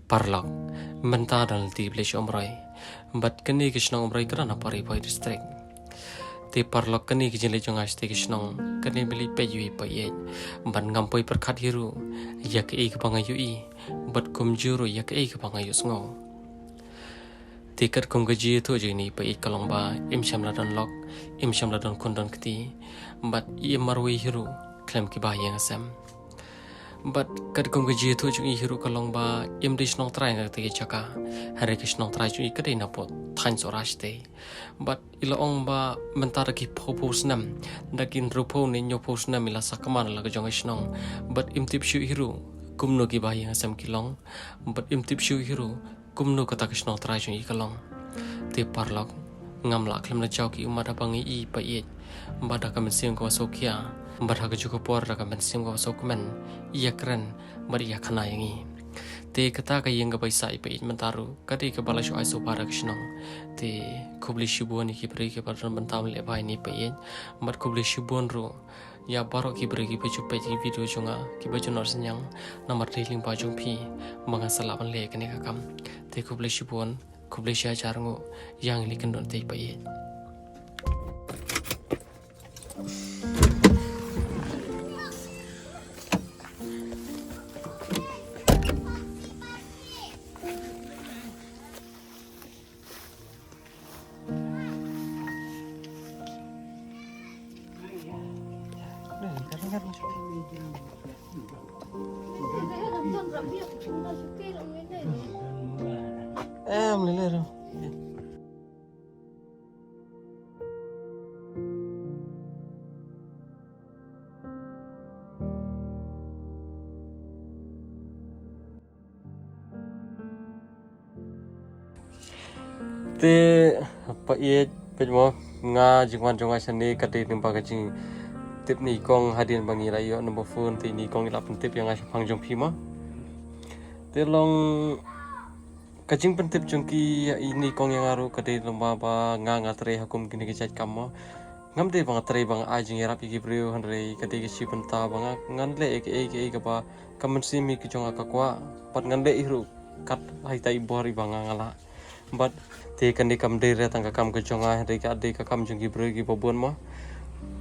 Parlak, menta dan ti blish omrai, but kini kisnong omrai kerana pari pai district. Ti parlak kini kijile jongas ti kisnong, kini beli pejui pai ban ngampoi perkat hiru, yak ke bangayui, but kumjuru yak ke bangayu sngo. Tiket kum gaji tu je ni pai kalong ba im shamladon lok, im shamladon kondon kti, but i marwi hiru, klem ki ba yang asam. But kad kum gaji tu je hiru kalong ba im disnong trai ngak te chaka, hari kisnong trai je kadai napot, thain sorash te. But ila ong ba mentara ki popos nam, dakin rupo ni nyopos nam ila sakaman la gajong isnong, but im tip shu hiru, kumno ki ba yang asam kilong, but im tip shu hiru, kumno kata kisnong trai je kalong. Ti parlak ngamla klem na chau ki umada bangi I pa I mbada ka mensim ko sokia mbada ka juko por ka mensim ko sokmen iya keren bari ya khana yangi te kata ka yenga paisa I pa I mentaru kadi ka bala shu ai so para kishnong te kubli shiboni ki pri ke patron bentam le bai ni pa I mbat kubli shibon ro ya barok ki pri ki pechu pe ki video chunga ki pechu nor senyang namar riling ba jung phi manga salaban le kene ka kam te kubli shibon kubli sha charngo yang likan don tei pai boleh lah. Te apa ia pejmo nga jingwan jonga seni kate nimba kajing tip ni kong hadian bangi rayo nombor phone ti ni kong ila tip yang ngasih pangjong pima te long kajing pentip jongki ini kong yang aru kate lomba ba nga tre hukum kini kecait kamo ngam te bang tre bang ajing erap iki brio hanre kate ki penta bang ngan le ek ka ba kamen simi ki jonga ka kwa pat ngan le iru kat hai tai bori bang ngala but te kan de kam de re tang ka kam ka jonga hanre ka de ka kam jongki brio ki bobon mo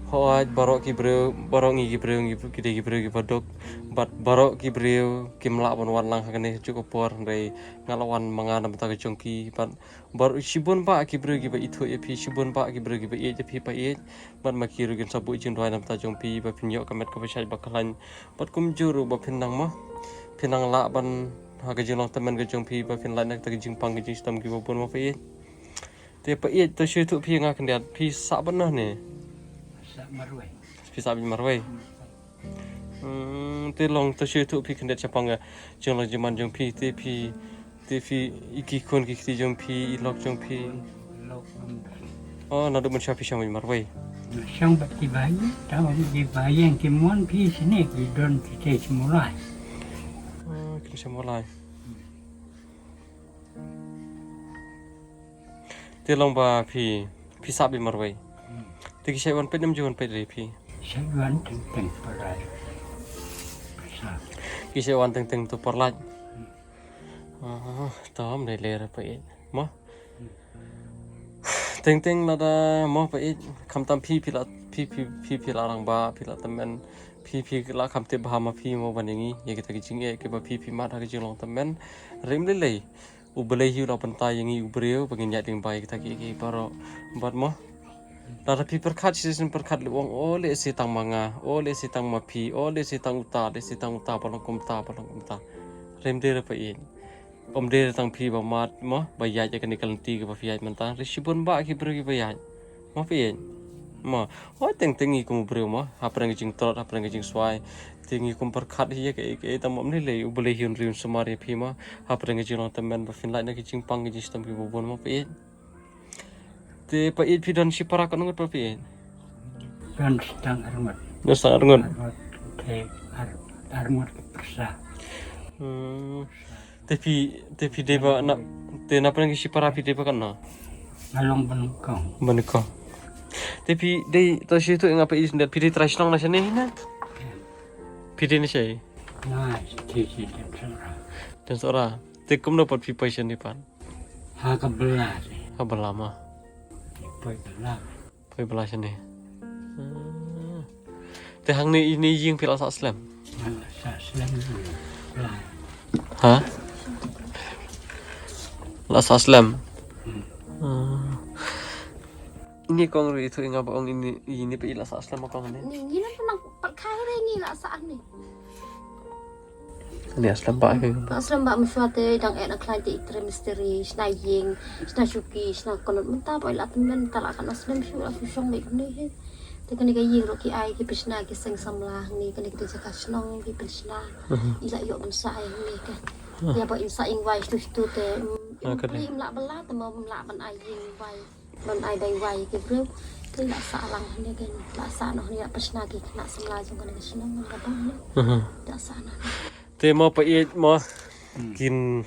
hoaj barok ki brio barok ngi ki brio ki de ki brio ki badok but barok ki brio kimla bon wan lang kane cukup por re ngalawan mangana mata jongki but bar shibun ba ki brio ki ba itu e pi shibun ba ki brio ki ba e pi pa e but makiru gen sabu jin doi nam ta jongpi ba pinyo kamet ka basai bakalan but kum juru ba pinang mo pinang la ban ha ga jong temen ga jongpi ba pin la nak ta jing pang ga jing stam ki ba bon mo pa e te pa e to shu tu pi nga kandiat pi sa ban ne Marwai. Bisa bin marwai. Te long to shu tu pi kandet chapanga jong la jaman jong pi te pi iki kon ki ti jong pi lok jong pi. Oh na do men shapi sham bin marwai. Sang bat ki bai, tahu di bai yang ki mon pi sini ki don ki te semulai. Kita semulai. Te long ba pi sa bin marwai. Te ki shaiwan pe nam juan pe re pi. Sayuan teng perai. Besar. Ki shaiwan teng tu porlaj. Tom de le ra pe mo. Teng nada mo pe kam tam pi la rang ba pi la temen pi la kam te ba ma pi mo baningi ye kita ki jing e ke ba pi ma tha ki jing long temen rim le u belai hiu la pantai yangi u breu bangin ya ding bai kita ki paro bat mo Lara pi perkat season perkat luang ole si tang manga ole si tang mapi ole si tang uta palong kumta rem de pa in om de tang pi ba mat mo ba ya ja kan kalanti ka pa fiat manta risibon ba ki bro ki ba ya mo pi mo ho teng i kum bro mo ha prang jing trot ha prang jing swai teng i kum perkat hi ke tam mom ni le u bole hiun riun samari pi mo ha prang jing long temen ba fin lai na ki jing pang ki system ki bon mo pi te pa pi don si para kan ngot pa pi Don sedang armat. Nusang arngon. Te armat persa. Tapi deba nak te na pernah si para pi deba kan na. Along benukong. Benukong. Tapi dei to si tu ngapa is ndat pi trash nang na sini na. Pi ni sei. Nah, sisi dan sora. Dan sora. Tekum dapat pipa sini pan. Haka belas. Apa lama? Poi belas. Pai belas ni. Te hang ni ini ying pil asal Islam. Sa selang dulu. Belas. Ha? Asal Islam. Ini kong itu ingat bang ini pe ilas Islam kong ni. Ni na nang pakai ni lah saan ni. Ini Islam ba ke? Aslam ba msyate dang ek nak klai ti itre misteri sna ying sna syuki sna kolot menta boy la temen tala kan aslam syu la syong ni ni he. Te kan ni ying ro ki ai ki pisna ki seng samlah ni kan ki jaka snong ki pisna. Ila yo ben sa ai ni kan. Ya ba in sa ing wai stu stu te. Im la bela te mo la ban ai ying wai. Ban ai dai wai ki bro. Ke la sa lang ni kan. La sa no ni pisna ki nak samlah jong kan ki snong kan ba ni. Da sa na. Te mau pa mau kin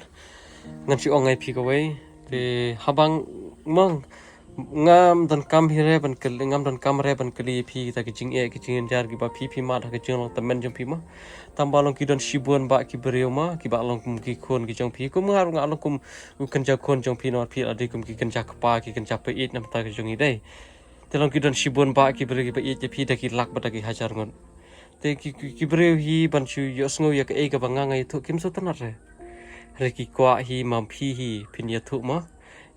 ngan si ongai pi ka wei te habang mong ngam dan kam hire ban kel ngam dan kam re ban keli pi ta ki jing e ki jing jar ki ba pi ma ta ki jing long tamen jong pi ma tam ba long ki don shibun ba ki bereu ma ki ba long kum ki khon ki jong pi kum ngar ngam long kum kan ja khon jong pi no pi adi kum ki kan ja pa ki kan ja pa it nam ta ki jong i dei te long ki don shibun ba ki bereu ki ba it pi ta ki lak ba ta ki hajar ngon te ki breu hi ban chu yo sngo ya ka e ka banga ngai thu kim so tanar re ki kwa hi mam phi hi phin ya thu ma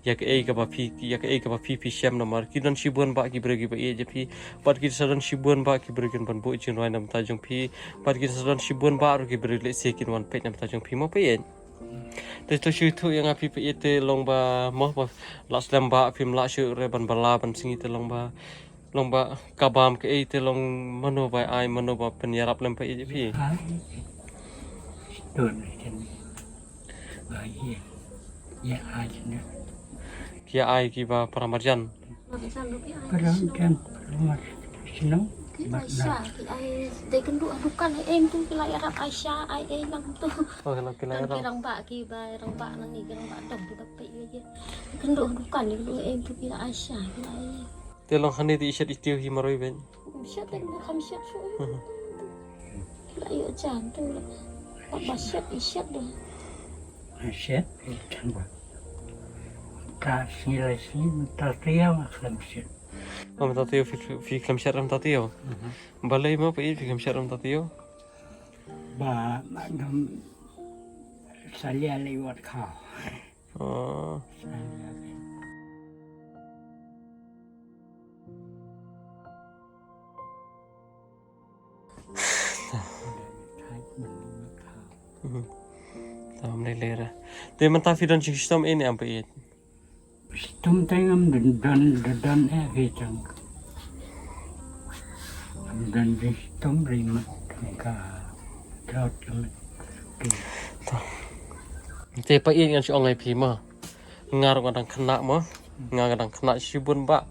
ya ka e ka ba phi ya ka e ka ba phi shem na mar ki don shibun ba ki breu ki ba e je phi pat ki sadan shibun ba ki breu kin ban bo chin wai nam ta jong phi pat ki sadan shibun ba ro ki breu le se kin wan pe nam ta jong phi mo pe te to shu thu yang api pe te long ba mo ba la slam ba phim la shu re ban bala ban singi te long ba kabam ke te long mano ba ai mano ba penyarap lem pe pi Ai. Don kan. Ai. Ya ai ni. kia ai ki ba paramarjan Perang kan. Rumah senang. Ki Aisyah, ki ai de kenduk adukan em tu ki lai Arab Aisyah ai lang tu. oh kalau kila Kan ya kirang ba ki ba rang ba nang ni kirang ba dong ki bape ye. Kenduk adukan ni kenduk em tu ki lai Aisyah ki lai. te long hani ti ishat istiu hi maroi ben Syat tak nak kami syat su. Lai yo jan tu. Ba syat isyat dah. Asyik. Kan ba. Tak silai sini. Tak tiap akan asyik. oh ta tio fi klam sharam ta tio balai mo pe fi klam sharam ta tio Ba magam. Saya lewat kau. oh tam le le ra te man ta fi don chi stom ini am pe Stum tengam dan hijang. Dan di stum rima ka trot kemet. te pa in ngan si ongai pi ma ngar ngadang kena ma ngar ngadang kena shibun ba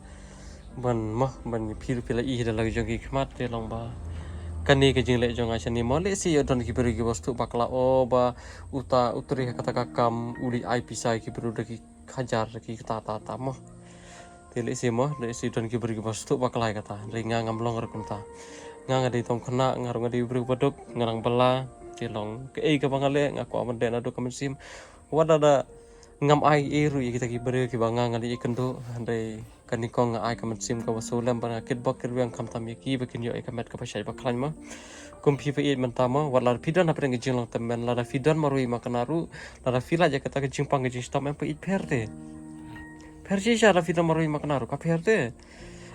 ban pi pi la i da lag jong ki khmat te long ba kani ke jing le jong a chani mo le si don ki beri ki wastu bakla o ba utri kata kakam uli ai pisai ki beru ki khajar ki ta mo te le si mo le si don ki beri ki wastu bakla kata ringa ngam long ra kumta nga di tong kena ngar ngadi beru baduk ngarang bala te long ke e ka bangale ngaku aman den adu kamen wadada ngam ai eru ye kita ki beri ki banga ngali ikendo andai kanikong ai kamen sim ka wasulam banga kit bak kirwiang kam tam ye ki bakin yo e kamet ka pasai baklan ma kumpi pe it mentama wala fidan apre ngi jing long temen la fidan marui makanaru la fila ja kata ke jing pang jing stam pe it perde perji ja la fidan marui makanaru ka perde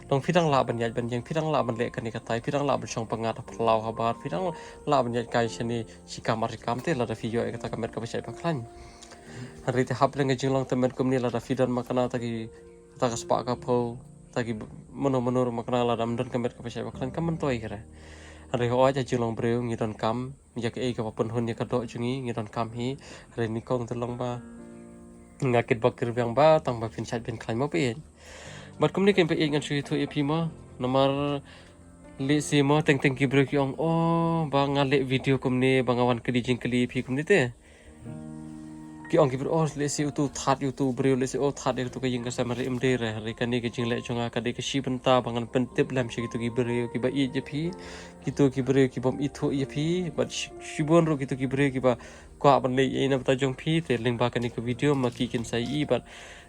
long fidang la ban yaj ban jeng fidang la ban le kani katai fidang la ban chong pangat plau habar fidang la ban yaj kai chani sikam arikam te la fi yo e kata kamet ka pasai baklan hari te hap ngi jing long temen kumni la fidan makana tagi ta kaspa ka pho tagi mono makana la dam don kamet ka pasai baklan kamen toy kare hari ho aja jilong breu ngi don kam ya ke ka pun hun ya ka do jungi ngi don kam hi hari ni kong telong ba ngakit bakir yang ba tang ba fin chat bin klaim mo pe bat kum ni ken pe ngan chui thu epi mo nomor le si mo teng ki breu ki ong ba ngale video kum ni bangawan ke dijing kali pi kum ni te ki ong ki bro le si utu that youtube breu le si that tu ka ying ka samare imde re hari kan ni ke jing le chunga ka de ke shi benta bangan pentip lam shi tu ki breu ki ba i je pi kitu ki breu ki bom ithu ye pi ba shibon ro kitu ki breu ki ba kwa ban le ina bata jong phi te ling ba kan ni video ma ki kin sai I bat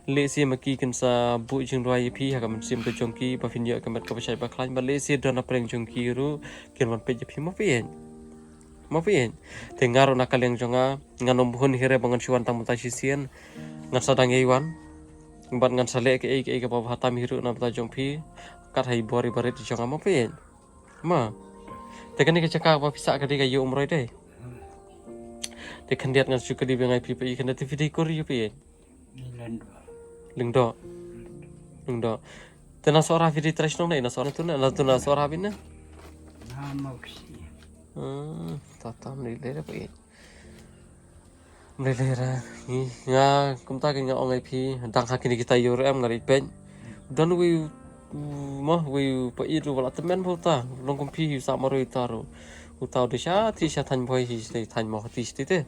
le si ma ki kin sa bu jing roi phi ha kam sim te jong ki ba fin yo kam ka ba sai ba klan ba le si don na preng jong ki ru kin man pe phi ma phi te ngaro na kaleng jonga nganom hun hire bangan chuan tang mata sisien ngan sadang eiwan bat ngan sale ke ba hatam hiru na bata jong phi kat hai bori bari ti jonga ma phi ma te kan ni ke cakap ba pisa ka di ka yo umroi deh te kan diat ngan suka di bengai pi pi kan ti video kor yo pi lingdo te na sora video trash no na sora tu na sora bin na tatam ni le pi Melera ni nga kumta ke nga ongai phi dang hakini kita yo em ngari pen dan we pa iru wala temen bota long kum phi sa maro itaru utau de sha ti sha than boy hi ste than mo ti ste te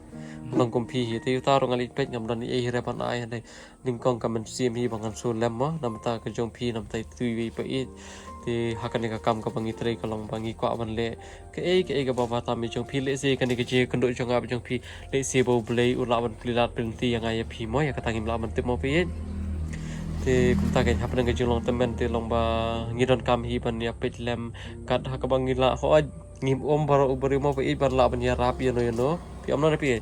long kum phi hi te utaru ngali pen ngam dan e hire pan ai dai ning kong kam sim hi bangan so lem mo nam ta ka jong phi nam tai tu wi pa i te hakani ka kam ka bangi tre ka long bangi kwa ban le ke ga baba ta mi jong phi le se ka ni ke je kando jong ab jong phi le se bo blei ula ban plilat penti yang ai phi mo ya ka tangim la ban te mo pi te kumta ke hapan ke jolong temen te long ba ngidon kam hi ban ya pet lem kat ha ka bang ngila ho ngim om baro ubri mo pi ban la ban ya rap yo no pi om no pi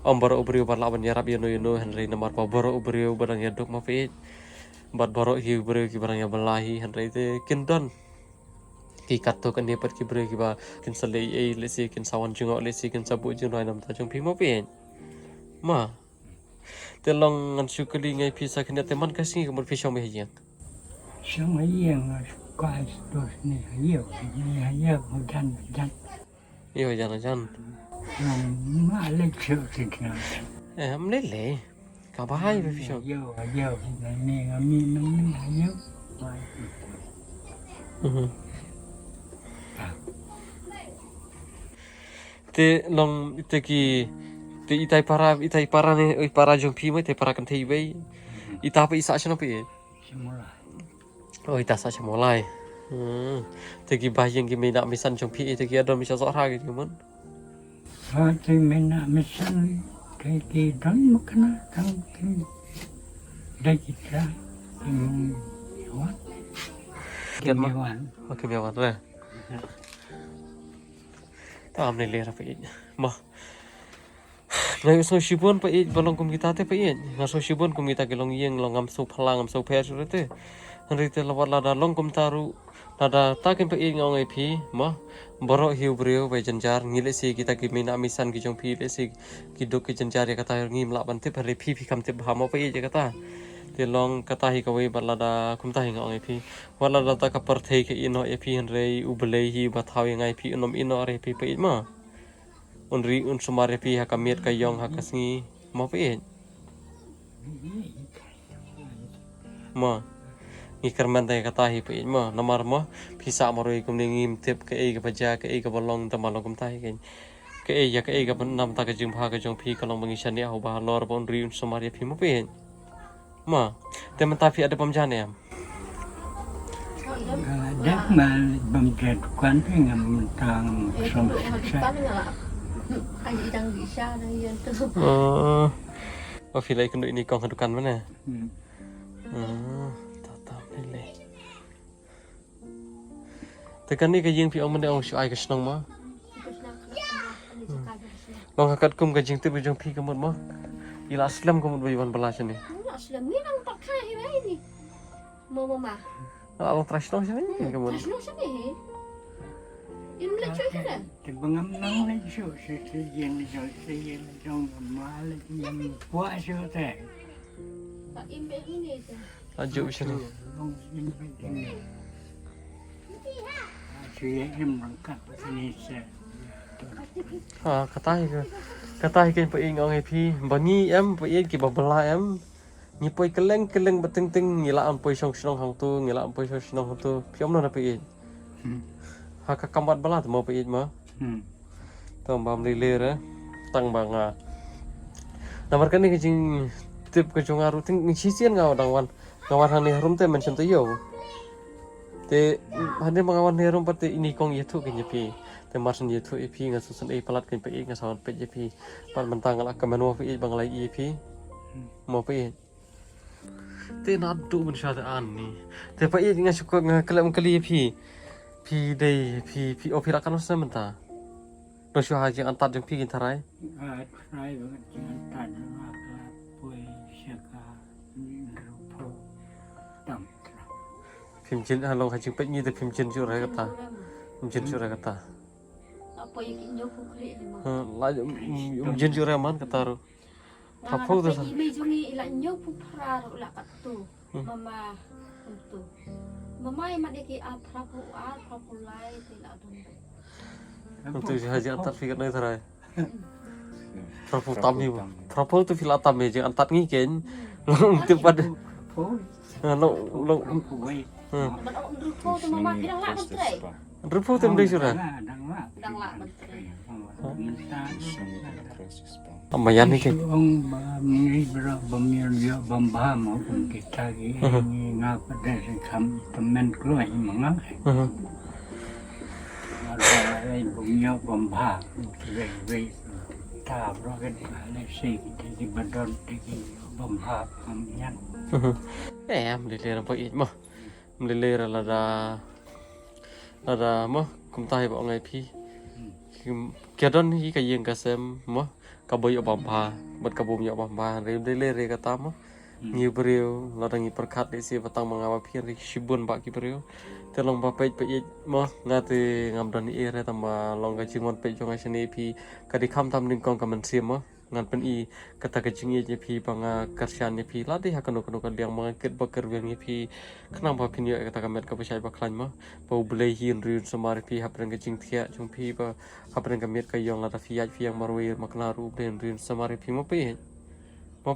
om baro ubri ban la ban ya rap yo no henry nomor pa baro ubri ban ya dok mo pi bat baro hi ubri ki barang ya balahi henry te kindon ki kat to kan ni pat ki bre ki ba kin sale e le si kin sawan jungo le si kin sabu jung nam ta jung pi mo pi ma te long ngan sukali ngai phi sa khne te man ka si mo phi shom he yang xong ấy coi tôi này nhiều một chân yo jan mà lấy sự thì nào am le le ka ba hai phi shom nhiều này nè mi nó nhiều te long te ki te itai para ne para jong phi mai te para kan thei bei ita pa isa chno pi oh ita sa chmolai te ki ba yang ki me na misan jong phi te ki adon mi sa so ra ki mon thì mình làm mình săn cái đón một cái nó trong cái đây chỉ ra thì quá kian ma hoàn oke me wan re ta am ne le ra pi ma ngai so shibon pa i balong kum kita te pa i ngai so shibon kum kita ke long yeng long am so phalang am so phe su te ri te lawat la da long kum taru da ta ken pa i ngong ai phi ma boro hiu brio be janjar ngile si kita ki mina misan ki jong phi le si ki dok ki janjar ya kata ngim la ban te phare phi kam te bha mo pa i je kata te long kata hi ka we bala da kum ta hi ngong ai phi wala da ta ka par thei ke ino e phi hen re uble hi ba thaw ngai phi unom ino re phi pa i ma unri un sumare pi ha kamiet ka yong ha kasngi mo pi ma ngi karman dai kata hi pi ma namar mo phisa maroi kum ni ngim tep ke e ka baja ke e ka bolong ta malong kum tai ke e ya ke e ka nam ta ka jing pha ka jong phi ka long bangi shan ya ho ba lor bon ri un sumare pi mo pi ma te man ta phi ada pam jan em đất mà bằng trệt quán cái ngầm tàng sông anh đang bị sao đây tu oh phi lai kan ini kong hadukan mana ta ni le te kan ni ka jing phi ong man ong shu ai ka snong ma long hakat kum ka jing te bu jong phi ka mon ma ila aslam ka mon bu ban bala chani aslam ni nang tak khai mai ni mama long trash nong chani ka mon trash nong chani in le chui ka thì bằng âm nắng lấy số sự diện rồi sự diện trong mà lấy diện quá số thế im be ni aju chani không im be ni sự em bằng cắt ni sẽ kata hi ken pa ing ong phi bangi em pa yen ki babala em ni poi keleng bating ting ngila am poi song snong hang tu ngila am poi song snong hang tu phiom no na pa yen ha ka kambat bala mo pa yen ma tom bam le le ra tang bang namar kan ni jing tip ke jong aru ting ni sisian ngaw dangwan ngawan han ni rum te mention te yo te hande mangawan ni rum pate ini kong yetu ke nyepi te marsen ye thu EP nga susun e palat kin pe e nga sawan pe EP pan mentang la kamen mo pe e bang lai EP mo pe e te na du men sha an ni te pe e nga syukur nga kelam kali EP pi dei pi o pi ra kan sen menta do syu ha jing antat jing pi kin tharai try với chuyện tàn là bùi sơ ca rupo đầm phim jin ha long ha jing pe ni te phim jin ju ra kata phim jin ju ra kata apa yang kinyo pukri ni mo la jin ju ra man kata ru Apa tu sah? Ibu jungi ila nyo pupra ula katu mama itu mama yang mak deki prapu prapu lai tila dun tu haji antat fikir nai tharai prapu tami prapu tu fil atami je antat ngi ken long tu pad long quay ban ok rupo tu mama bilang lak menteri rupo tu mdai sura dang lak menteri amayan ni ken ông bà nghĩ ra bầm miêu yo bầm ba mà cũng kita gini ngap ada kam temen keluar mangang ada bầm yo bầm ba về ta bro cái này xì thì badon thì bầm ba bầm nhăn em le ra poi mo le ra la da mo kum tai bo ngai phi kedon hi ka yeng ka sem mo ka boy obam pha bat ka bum yo obam pha le re ka tam ngi breu la dangi perkhat de si patang mangawa phi ri shibun ba ki breu te long ba pe mo ngate ngam dan e re tam long ka jingon pe jong asni phi ka di kham tam ning kong ka man sim mo ngan pen i kata ka jingi je phi banga karsyan ni phi la de ha kanu ka liang ma ket ba ker wen ni phi khnam ba phi ni kata ka met ka pasai ba khlan ma bo blei hin rin samar phi ha preng ka jing thia chung phi ba ha preng ka met ka yong la ta phi ya phi yang marwe makna ru ben rin samar phi mo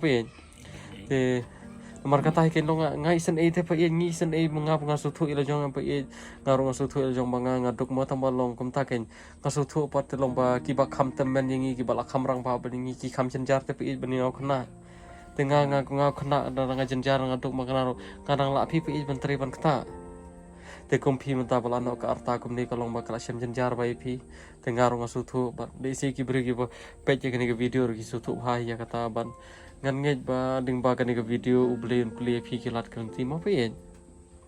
pe te mar kata ke long ngai sen e te pa e ngi sen e manga nga su thu ila jong pa e ngaru nga su thu ila jong manga nga duk mo tam long kum ta ken nga su thu pat long ba ki ba kham tem men ngi ki ba la kham rang ba ba ngi ki kham chen jar te pa e bani ngau khna te nga khna da nga chen jar nga duk ma kana ro kadang la phi pa e ban tre ban kta te kum phi mata bala no ka arta kum ni ka long ba kala shem chen jar ba e phi te ngaru nga su thu ba de se ki bri ki ba pe che ni video ro ki su thu ha ya kata ban ngan ngej ba ding ba kan ke video ublen play phi kilat kan ti ma pe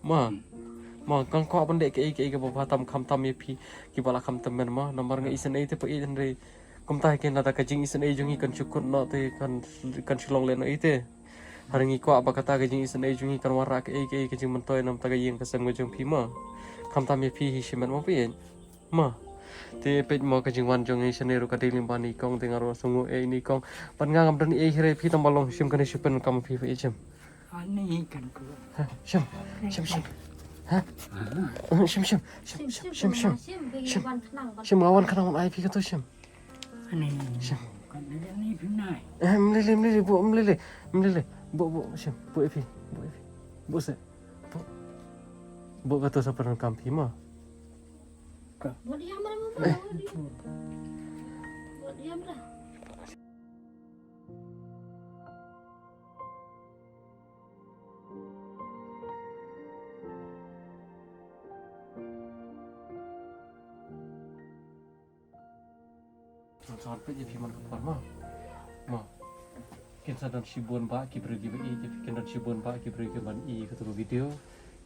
ma kan ko ban de ke ba tam kham tam ye phi ki bala kham tam men ma nomor nge isen ei te pe en re kum ta ke na ta ka jing isen ei jungi kan syukur no te kan silong le no ite haringi ko apa kata ke jing isen ei jungi kan wara ke jing men toy nam ta ga yeng ka sang jong phi ma kham tam ye phi hi shimen ma pe ma te pej mo ka jingwan jong e sene ro ka dilim bani kong te ngaro sungu e ni kong pan nga ngam dan e hire phi tam balong sim kan sipen kam phi phi chem ani kan ku sim ha sim awan kanang ai phi ka to sim ani kan ni pinai mlele bu sim bu e phi bu se bu ka to sa pan kam phi ma buat diam dah mama buat diam dah sampai je piman kepar ma kin sadan sibun ba ki bergi ba i kin dan sibun ba ki bergi ban i ketu video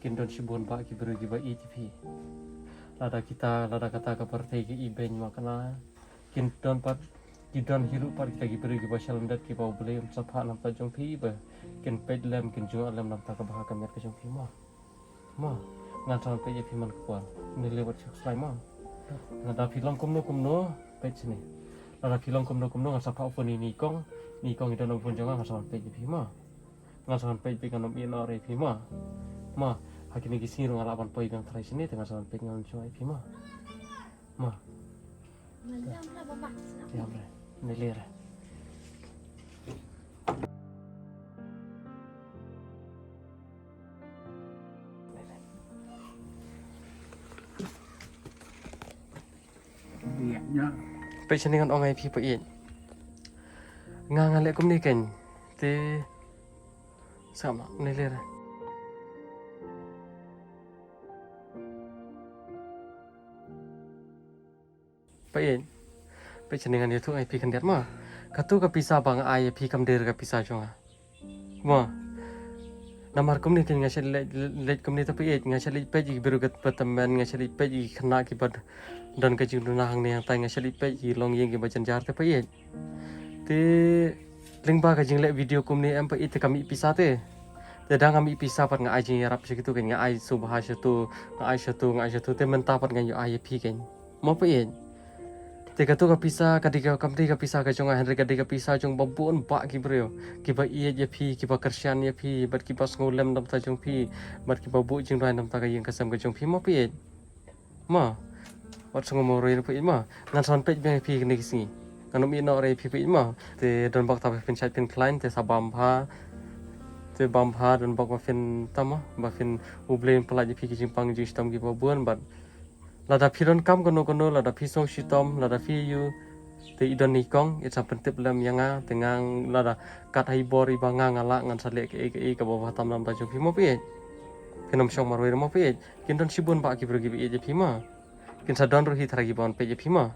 kin dan sibun ba ki bergi ba i tv lada kata ka partai ki i ben makana kin dan pat ki dan hiru par kita ki bergi ba shalandat ki ba boleh sapa nam ta jong phi ba kin pedlam kin jo alam nam ta ka ba ka mer ka jong phi ma ngan sampai je piman kepar ni lewat subscribe ma nada film kumno page ni nada film kumno ngan sapa phone ni kong itu nong pun jangan ngan sampai je phi ma ngan sampai pe kan mi na re phi ma hakini ki siro ngalapan poi kang trai sini tengah sampai ngan choi phi ma diam dah mama ya bre ni lera biar nya pe sini ngan ongai phi pe in ngale kum ni ken te sama ni lera Pain. Pe jenengan itu ai pi kandiat mah. Katu ka pisah bang ai pi kamder ka pisah jonga. Mah. Namar kumni tin ngasih let kumni tapi ngasih let peji biru kat peteman ngasih let peji kena kibat dan kajing dunahang ni yang tay ngasih let peji long yang ki bacan jar tapi te link ba kajing let video kumni em pe kami pisah te. Dadang kami pisah pat ngai jing yarap segitu kan ngai subah satu te mentapat ngai ai pi kan. Mau pe Teka tu kapisa kadika kamti kapisa ka chonga Henry kadika pisa chong babun ba ki brio ki ba iya je phi ki ba kersian ya phi bat ki pas ngolem dam ta chong phi bat ki ba bu jing rai dam ta ka yang kasam ka chong phi ma pi ma wat song mo roi pi ma ngan son pe be phi ni si kanom i no re phi ma te don bak ta phin chat phin client te sabam pha te bam pha don bak ma phin tama ba phin ublem pala je phi ki jing pang jing stam ki ba buan bat lada piron kam kono lada pisong sitom lada fiyu te idon nikong it sampai tip lam yanga tengang lada kat hai bori banga ngala ngan sale ke ka bawah tam lam tajung pimo pi kenom syong marwe mo pi kin don sibun ba ki brogi bi je pima kin sadon ruhi tharagi bon pe je pima